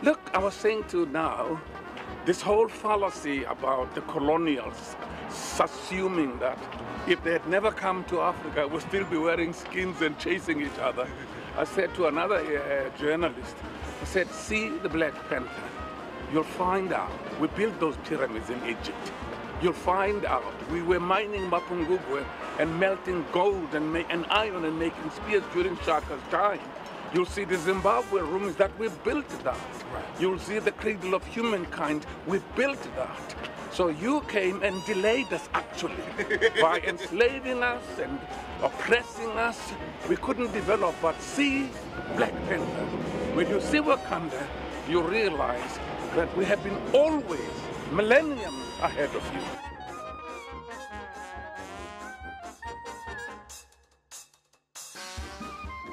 Look, I was saying to now, this whole fallacy about the colonials assuming that if they had never come to Africa, we'd still be wearing skins and chasing each other. I said to another journalist, I said, see the Black Panther. You'll find out we built those pyramids in Egypt. You'll find out we were mining Mapungubwe and melting gold and iron and making spears during Shaka's time. You'll see the Zimbabwe ruins that we built that. You'll see the cradle of humankind, we built that. So you came and delayed us actually by enslaving us and oppressing us. We couldn't develop, but see Black Panther. When you see Wakanda, you realize that we have been always millenniums ahead of you.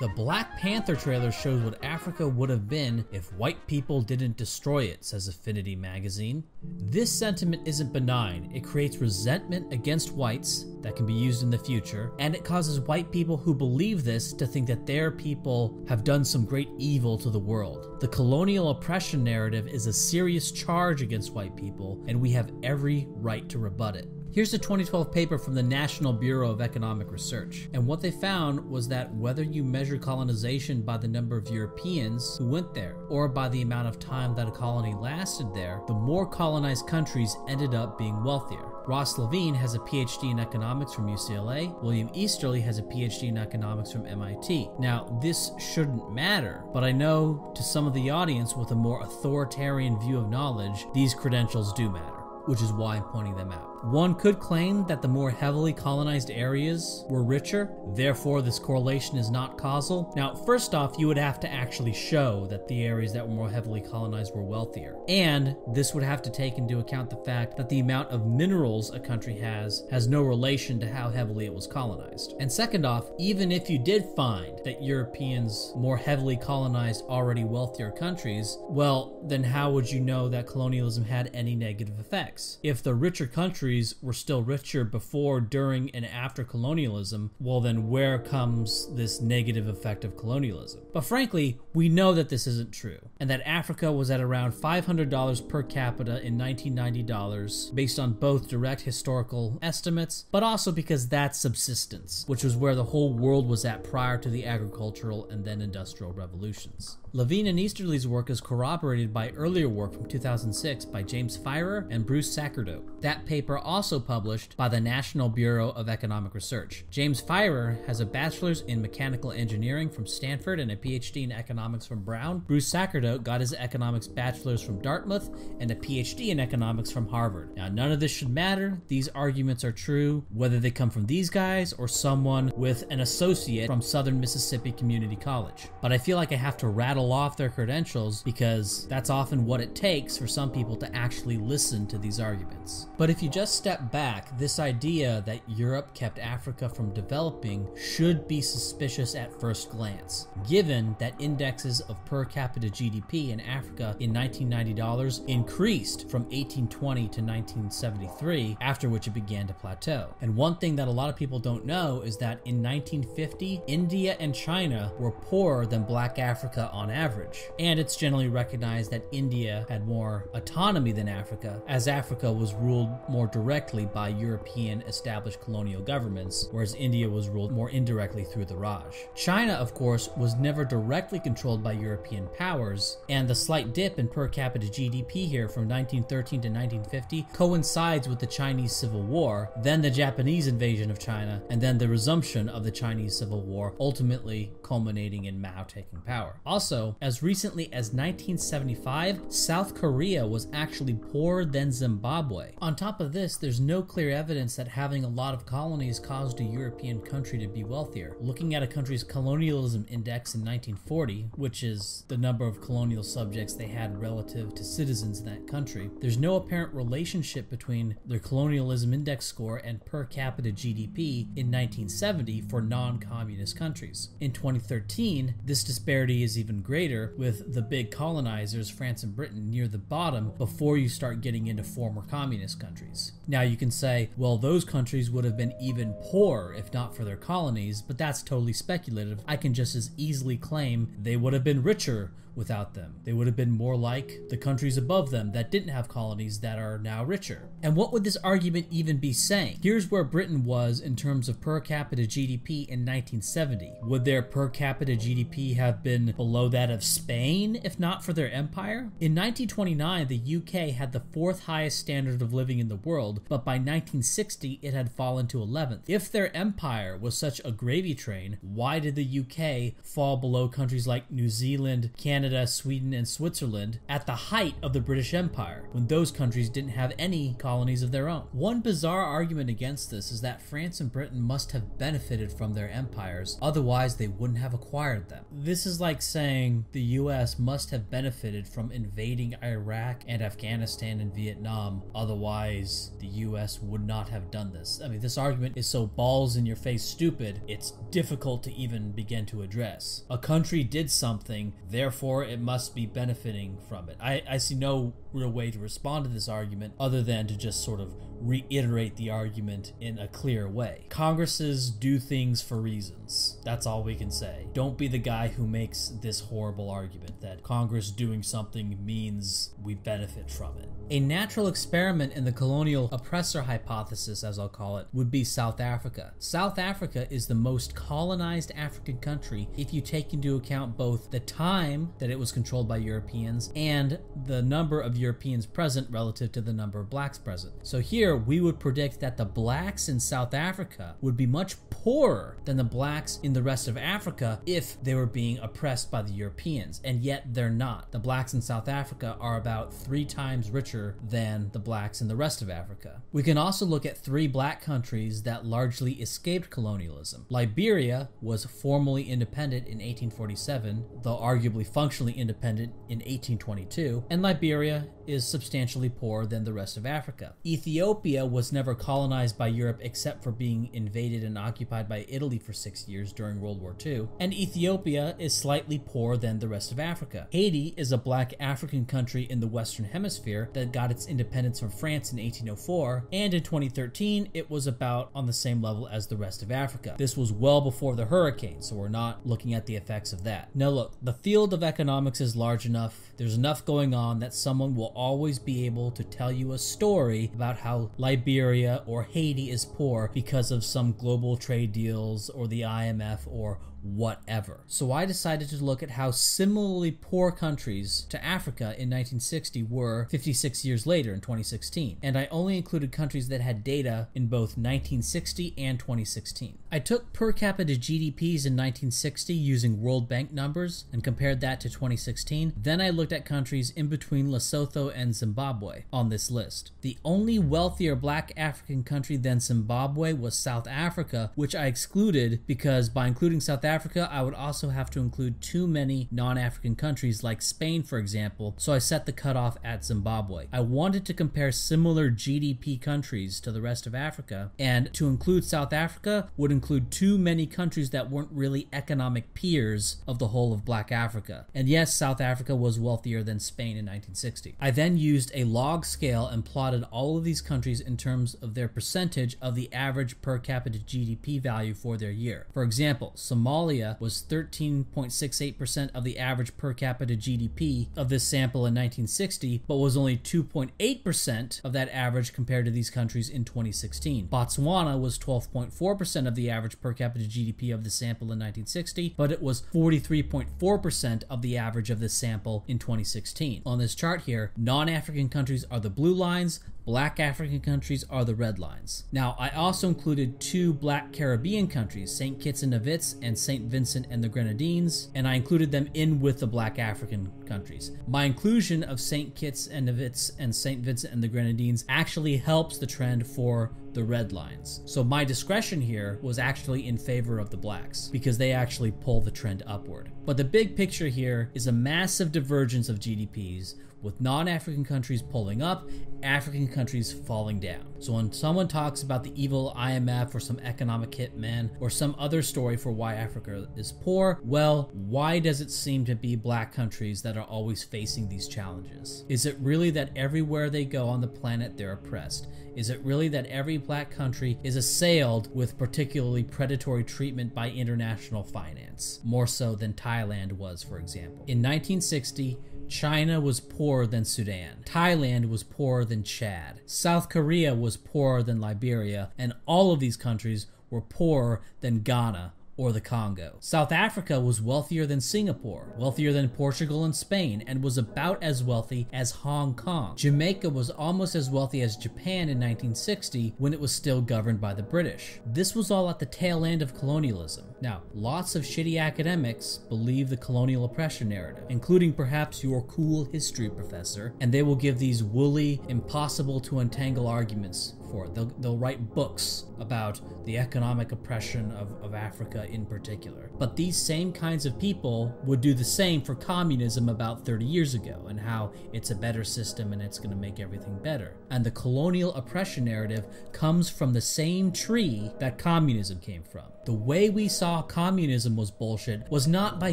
The Black Panther trailer shows what Africa would have been if white people didn't destroy it, says Affinity magazine. This sentiment isn't benign. It creates resentment against whites that can be used in the future, and it causes white people who believe this to think that their people have done some great evil to the world. The colonial oppression narrative is a serious charge against white people, and we have every right to rebut it. Here's a 2012 paper from the National Bureau of Economic Research, and what they found was that whether you measure colonization by the number of Europeans who went there, or by the amount of time that a colony lasted there, the more colonized countries ended up being wealthier. Ross Levine has a PhD in economics from UCLA. William Easterly has a PhD in economics from MIT. Now, this shouldn't matter, but I know to some of the audience with a more authoritarian view of knowledge, these credentials do matter, which is why I'm pointing them out. One could claim that the more heavily colonized areas were richer, therefore this correlation is not causal. Now, first off, you would have to actually show that the areas that were more heavily colonized were wealthier. And this would have to take into account the fact that the amount of minerals a country has no relation to how heavily it was colonized. And second off, even if you did find that Europeans more heavily colonized already wealthier countries, well, then how would you know that colonialism had any negative effects? If the richer countries were still richer before, during, and after colonialism, well then where comes this negative effect of colonialism? But frankly, we know that this isn't true, and that Africa was at around $500 per capita in 1990 dollars, based on both direct historical estimates, but also because that's subsistence, which was where the whole world was at prior to the agricultural and then industrial revolutions. Levine and Easterly's work is corroborated by earlier work from 2006 by James Firer and Bruce Sacerdote. That paper also published by the National Bureau of Economic Research. James Firer has a bachelor's in mechanical engineering from Stanford and a PhD in economics from Brown. Bruce Sacerdote got his economics bachelor's from Dartmouth and a PhD in economics from Harvard. Now, none of this should matter. These arguments are true, whether they come from these guys or someone with an associate from Southern Mississippi Community College. But I feel like I have to rattle off their credentials because that's often what it takes for some people to actually listen to these arguments. But if you just step back, this idea that Europe kept Africa from developing should be suspicious at first glance, given that indexes of per capita GDP in Africa in 1990 dollars increased from 1820 to 1973, after which it began to plateau. And one thing that a lot of people don't know is that in 1950, India and China were poorer than Black Africa on average. And it's generally recognized that India had more autonomy than Africa, as Africa was ruled more directly by European established colonial governments, whereas India was ruled more indirectly through the Raj. China, of course, was never directly controlled by European powers, and the slight dip in per capita GDP here from 1913 to 1950 coincides with the Chinese Civil War, then the Japanese invasion of China, and then the resumption of the Chinese Civil War, ultimately culminating in Mao taking power. Also, as recently as 1975, South Korea was actually poorer than Zimbabwe. On top of this, there's no clear evidence that having a lot of colonies caused a European country to be wealthier. Looking at a country's colonialism index in 1940, which is the number of colonial subjects they had relative to citizens in that country, there's no apparent relationship between their colonialism index score and per capita GDP in 1970 for non-communist countries. In 2013, this disparity is even greater, with the big colonizers, France and Britain, near the bottom before you start getting into former communist countries. Now you can say, well, those countries would have been even poorer if not for their colonies, but that's totally speculative. I can just as easily claim they would have been richer without them. They would have been more like the countries above them that didn't have colonies that are now richer. And what would this argument even be saying? Here's where Britain was in terms of per capita GDP in 1970. Would their per capita GDP have been below that of Spain if not for their empire? In 1929, the UK had the 4th highest standard of living in the world, but by 1960 it had fallen to 11th. If their empire was such a gravy train, why did the UK fall below countries like New Zealand, Canada, Sweden, and Switzerland at the height of the British Empire, when those countries didn't have any colonies of their own? One bizarre argument against this is that France and Britain must have benefited from their empires, otherwise they wouldn't have acquired them. This is like saying the US must have benefited from invading Iraq and Afghanistan and Vietnam, otherwise the US would not have done this. I mean, this argument is so balls in your face stupid, it's difficult to even begin to address. A country did something, therefore it must be benefiting from it. I see no real way to respond to this argument other than to just sort of reiterate the argument in a clear way. Congresses do things for reasons. That's all we can say. Don't be the guy who makes this horrible argument that Congress doing something means we benefit from it. A natural experiment in the colonial oppressor hypothesis, as I'll call it, would be South Africa. South Africa is the most colonized African country if you take into account both the time that it was controlled by Europeans and the number of Europeans present relative to the number of blacks present. So here we would predict that the blacks in South Africa would be much poorer than the blacks in the rest of Africa if they were being oppressed by the Europeans, and yet they're not. The blacks in South Africa are about 3 times richer than the blacks in the rest of Africa. We can also look at 3 black countries that largely escaped colonialism. Liberia was formally independent in 1847, though arguably functionally independent in 1822, and Liberia is substantially poorer than the rest of Africa. Ethiopia was never colonized by Europe except for being invaded and occupied by Italy for 6 years during World War II, and Ethiopia is slightly poorer than the rest of Africa. Haiti is a black African country in the Western Hemisphere that got its independence from France in 1804, and in 2013 it was about on the same level as the rest of Africa. This was well before the hurricane, so we're not looking at the effects of that. Now look, the field of economics is large enough, there's enough going on that someone will always be able to tell you a story about how Liberia or Haiti is poor because of some global trade deals or the IMF or whatever. So I decided to look at how similarly poor countries to Africa in 1960 were 56 years later in 2016, and I only included countries that had data in both 1960 and 2016. I took per capita GDPs in 1960 using World Bank numbers and compared that to 2016. Then I looked at countries in between Lesotho and Zimbabwe on this list. The only wealthier black African country than Zimbabwe was South Africa, which I excluded because by including South Africa, I would also have to include too many non-African countries like Spain, for example, so I set the cutoff at Zimbabwe. I wanted to compare similar GDP countries to the rest of Africa, and to include South Africa would include too many countries that weren't really economic peers of the whole of black Africa. And yes, South Africa was wealthier than Spain in 1960. I then used a log scale and plotted all of these countries in terms of their percentage of the average per capita GDP value for their year. For example, Somalia was 13.68% of the average per capita GDP of this sample in 1960, but was only 2.8% of that average compared to these countries in 2016. Botswana was 12.4% of the average per capita GDP of the sample in 1960, but it was 43.4% of the average of this sample in 2016. On this chart here, non-African countries are the blue lines, black African countries are the red lines. Now, I also included 2 black Caribbean countries, St. Kitts and Nevis and St. Vincent and the Grenadines, and I included them in with the black African countries. My inclusion of St. Kitts and Nevis and St. Vincent and the Grenadines actually helps the trend for the red lines. So my discretion here was actually in favor of the blacks because they actually pull the trend upward. But the big picture here is a massive divergence of GDPs, with non-African countries pulling up, African countries falling down. So when someone talks about the evil IMF or some economic hitman or some other story for why Africa is poor, well, why does it seem to be black countries that are always facing these challenges? Is it really that everywhere they go on the planet they're oppressed? Is it really that every Wewillnotbereplaced country is assailed with particularly predatory treatment by international finance, more so than Thailand was, for example. In 1960, China was poorer than Sudan. Thailand was poorer than Chad. South Korea was poorer than Liberia, and all of these countries were poorer than Ghana or the Congo. South Africa was wealthier than Singapore, wealthier than Portugal and Spain, and was about as wealthy as Hong Kong. Jamaica was almost as wealthy as Japan in 1960 when it was still governed by the British. This was all at the tail end of colonialism. Now, lots of shitty academics believe the colonial oppression narrative, including perhaps your cool history professor, and they will give these woolly, impossible to untangle arguments for it. They'll write books about the economic oppression of Africa in particular. But these same kinds of people would do the same for communism about 30 years ago, and how it's a better system and it's going to make everything better. And the colonial oppression narrative comes from the same tree that communism came from. The way we saw communism was bullshit was not by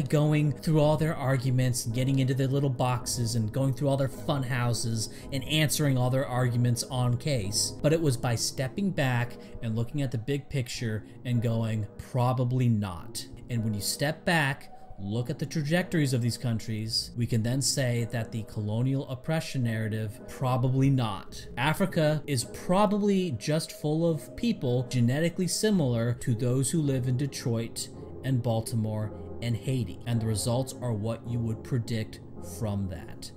going through all their arguments, getting into their little boxes and going through all their fun houses and answering all their arguments on case, but it was by stepping back and looking at the big picture and going, probably not. And when you step back, look at the trajectories of these countries, we can then say that the colonial oppression narrative, probably not. Africa is probably just full of people genetically similar to those who live in Detroit and Baltimore and Haiti, and the results are what you would predict from that.